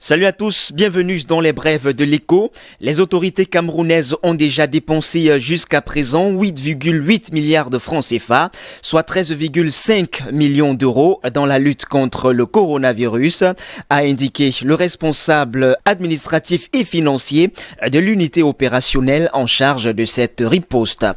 Salut à tous, bienvenue dans les brèves de l'Écho. Les autorités camerounaises ont déjà dépensé jusqu'à présent 8,8 milliards de francs CFA, soit 13,5 millions d'euros dans la lutte contre le coronavirus, a indiqué le responsable administratif et financier de l'unité opérationnelle en charge de cette riposte.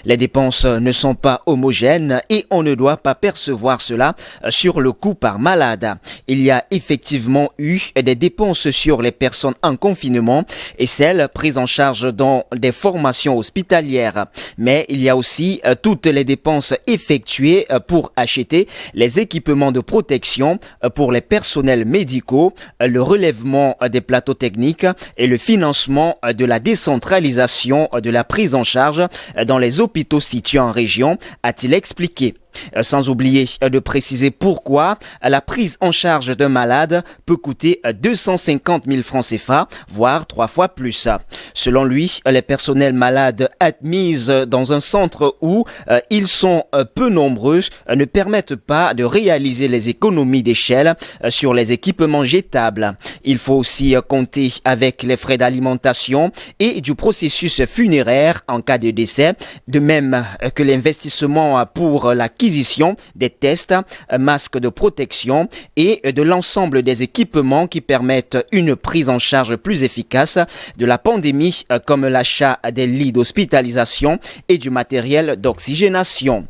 Les dépenses ne sont pas homogènes et on ne doit pas percevoir cela sur le coût par malade. Il y a effectivement eu des dépenses sur les personnes en confinement et celles prises en charge dans des formations hospitalières. Mais il y a aussi toutes les dépenses effectuées pour acheter les équipements de protection pour les personnels médicaux, le relèvement des plateaux techniques et le financement de la décentralisation de la prise en charge dans les hôpitaux situés en région, a-t-il expliqué. Sans oublier de préciser pourquoi la prise en charge d'un malade peut coûter 250 000 francs CFA, voire 3 fois plus. Selon lui, les personnels malades admis dans un centre où ils sont peu nombreux ne permettent pas de réaliser les économies d'échelle sur les équipements jetables. Il faut aussi compter avec les frais d'alimentation et du processus funéraire en cas de décès, de même que l'investissement pour l'acquisition des tests, masques de protection et de l'ensemble des équipements qui permettent une prise en charge plus efficace de la pandémie, comme l'achat des lits d'hospitalisation et du matériel d'oxygénation.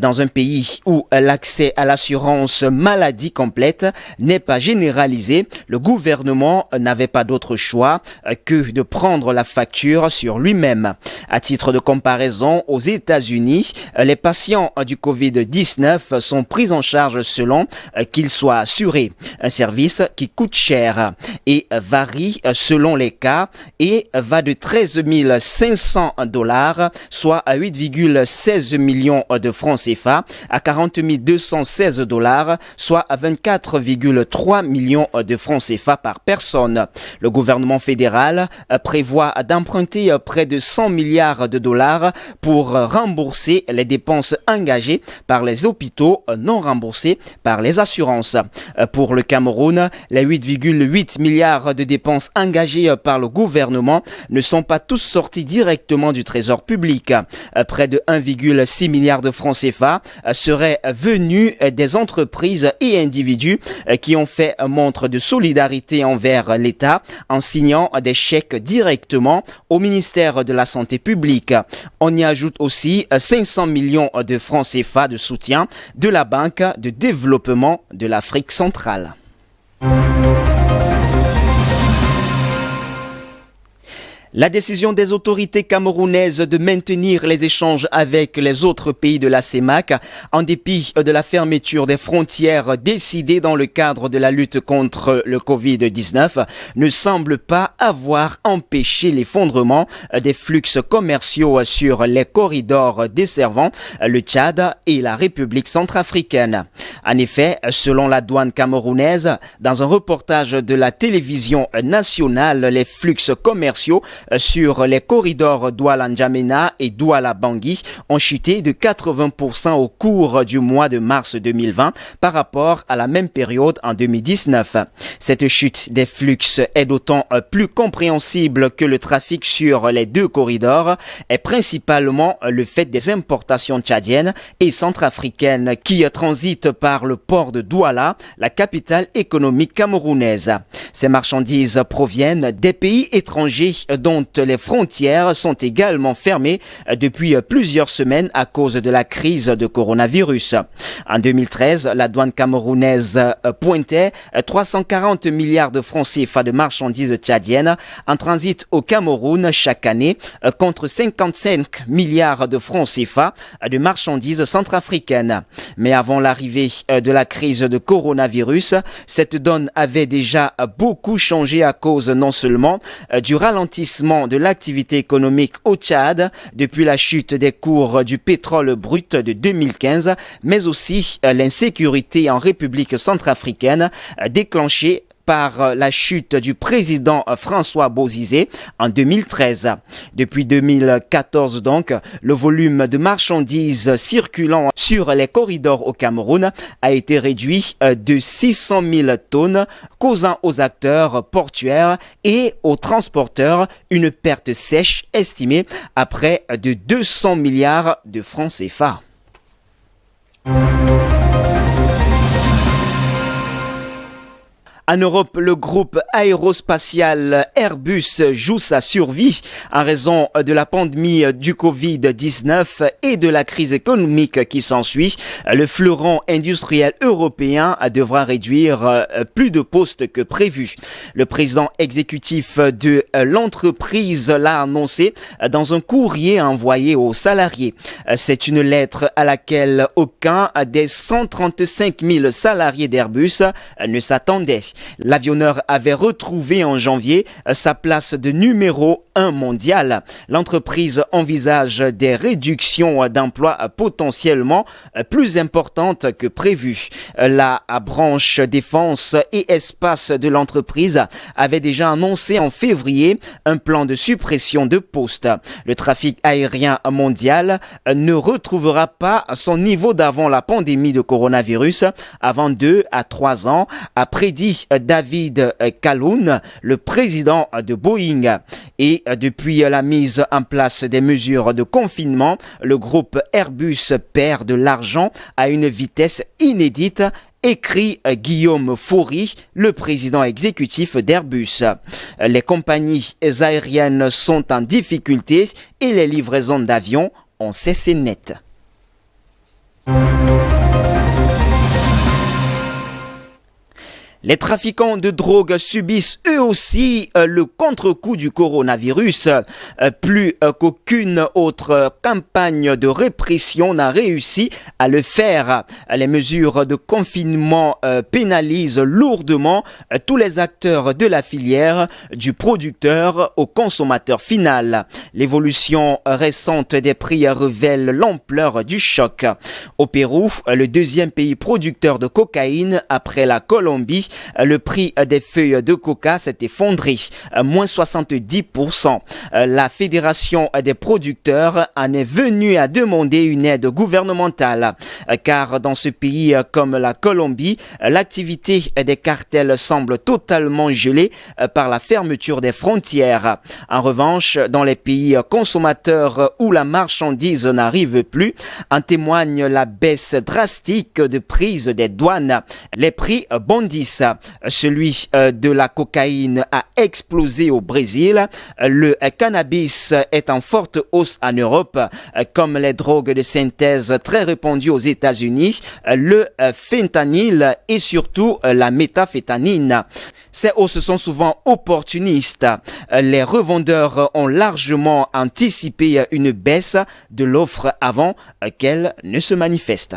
Dans un pays où l'accès à l'assurance maladie complète n'est pas généralisé, le gouvernement n'avait pas d'autre choix que de prendre la facture sur lui-même. À titre de comparaison, aux États-Unis, les patients du Covid-19 sont pris en charge selon qu'ils soient assurés. Un service qui coûte cher et varie selon les cas et va de 13 500 $, soit à 8,16 millions de francs CFA, à 40 216 $, soit à 24,3 millions de francs CFA par personne. Le gouvernement fédéral prévoit d'emprunter près de 100 milliards de dollars pour rembourser les dépenses engagées par les hôpitaux non remboursés par les assurances. Pour le Cameroun, les 8,8 milliards de dépenses engagées par le gouvernement ne sont pas tous sortis directement du trésor public. Près de 1,6 milliard de francs CFA seraient venus des entreprises et individus qui ont fait montre de solidarité envers l'État en signant des chèques directement au ministère de la Santé publique. On y ajoute aussi 500 millions de francs CFA de soutien de la Banque de développement de l'Afrique centrale. La décision des autorités camerounaises de maintenir les échanges avec les autres pays de la CEMAC, en dépit de la fermeture des frontières décidée dans le cadre de la lutte contre le Covid-19, ne semble pas avoir empêché l'effondrement des flux commerciaux sur les corridors desservant le Tchad et la République centrafricaine. En effet, selon la douane camerounaise, dans un reportage de la télévision nationale, les flux commerciaux sur les corridors Douala-N'Djamena et Douala-Bangui ont chuté de 80% au cours du mois de mars 2020 par rapport à la même période en 2019. Cette chute des flux est d'autant plus compréhensible que le trafic sur les deux corridors est principalement le fait des importations tchadiennes et centrafricaines qui transitent par le port de Douala, la capitale économique camerounaise. Ces marchandises proviennent des pays étrangers dont les frontières sont également fermées depuis plusieurs semaines à cause de la crise de coronavirus. En 2013, la douane camerounaise pointait 340 milliards de francs CFA de marchandises tchadiennes en transit au Cameroun chaque année contre 55 milliards de francs CFA de marchandises centrafricaines. Mais avant l'arrivée de la crise de coronavirus, cette donne avait déjà beaucoup changé à cause non seulement du ralentissement de l'activité économique au Tchad depuis la chute des cours du pétrole brut de 2015, mais aussi l'insécurité en République centrafricaine déclenchée par la chute du président François Bozizé en 2013. Depuis 2014 donc, le volume de marchandises circulant sur les corridors au Cameroun a été réduit de 600 000 tonnes, causant aux acteurs portuaires et aux transporteurs une perte sèche estimée à près de 200 milliards de francs CFA. En Europe, le groupe aérospatial Airbus joue sa survie en raison de la pandémie du Covid-19 et de la crise économique qui s'ensuit. Le fleuron industriel européen devra réduire plus de postes que prévu. Le président exécutif de l'entreprise l'a annoncé dans un courrier envoyé aux salariés. C'est une lettre à laquelle aucun des 135 000 salariés d'Airbus ne s'attendait. L'avionneur avait retrouvé en janvier sa place de numéro 1 mondial. L'entreprise envisage des réductions d'emplois potentiellement plus importantes que prévues. La branche défense et espace de l'entreprise avait déjà annoncé en février un plan de suppression de postes. Le trafic aérien mondial ne retrouvera pas son niveau d'avant la pandémie de coronavirus avant 2 à 3 ans, a prédit David Calhoun, le président de Boeing. Et depuis la mise en place des mesures de confinement, le groupe Airbus perd de l'argent à une vitesse inédite, écrit Guillaume Faury, le président exécutif d'Airbus. Les compagnies aériennes sont en difficulté et les livraisons d'avions ont cessé net. Les trafiquants de drogue subissent eux aussi le contre-coup du coronavirus. Plus qu'aucune autre campagne de répression n'a réussi à le faire. Les mesures de confinement pénalisent lourdement tous les acteurs de la filière, du producteur au consommateur final. L'évolution récente des prix révèle l'ampleur du choc. Au Pérou, le deuxième pays producteur de cocaïne après la Colombie, le prix des feuilles de coca s'est effondré, moins 70%. La Fédération des producteurs en est venue à demander une aide gouvernementale, car dans ce pays comme la Colombie, l'activité des cartels semble totalement gelée par la fermeture des frontières. En revanche, dans les pays consommateurs où la marchandise n'arrive plus, en témoigne la baisse drastique de prise des douanes. Les prix bondissent. Celui de la cocaïne a explosé au Brésil. Le cannabis est en forte hausse en Europe, comme les drogues de synthèse très répandues aux États-Unis, le fentanyl et surtout la méthamphétamine. Ces hausses sont souvent opportunistes. Les revendeurs ont largement anticipé une baisse de l'offre avant qu'elle ne se manifeste.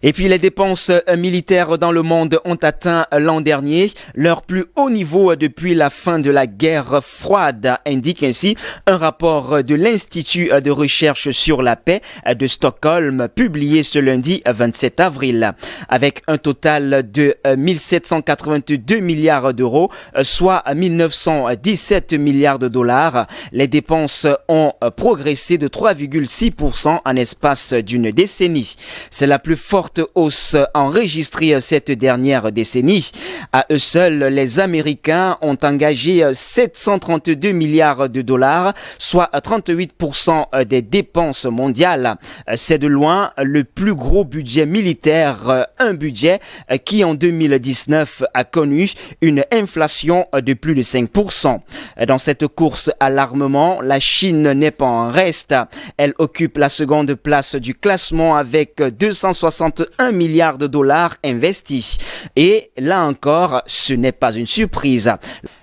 Et puis les dépenses militaires dans le monde ont atteint l'an dernier leur plus haut niveau depuis la fin de la guerre froide, indique ainsi un rapport de l'Institut de recherche sur la paix de Stockholm publié ce lundi 27 avril. Avec un total de 1782 milliards d'euros, soit 1917 milliards de dollars, les dépenses ont progressé de 3,6% en espace d'une décennie. C'est la plus forte hausse enregistrée cette dernière décennie. À eux seuls, les Américains ont engagé 732 milliards de dollars, soit 38% des dépenses mondiales. C'est de loin le plus gros budget militaire, un budget qui en 2019 a connu une inflation de plus de 5%. Dans cette course à l'armement, la Chine n'est pas en reste. Elle occupe la seconde place du classement avec 261 milliards de dollars investis. Et là encore, ce n'est pas une surprise.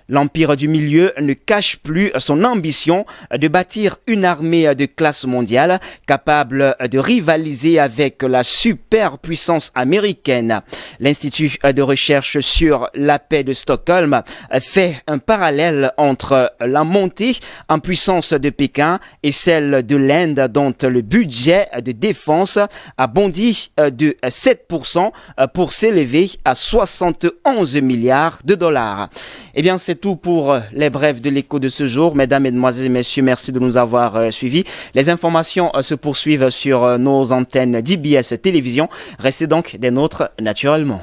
L'Empire du Milieu ne cache plus son ambition de bâtir une armée de classe mondiale capable de rivaliser avec la superpuissance américaine. L'Institut de recherche sur la paix de Stockholm fait un parallèle entre la montée en puissance de Pékin et celle de l'Inde, dont le budget de défense a bondi de 7% pour s'élever à 71 milliards de dollars. Eh bien, c'est tout pour les brèves de l'écho de ce jour. Mesdames, Mesdemoiselles et Messieurs, merci de nous avoir suivis. Les informations se poursuivent sur nos antennes d'IBS Télévision. Restez donc des nôtres naturellement.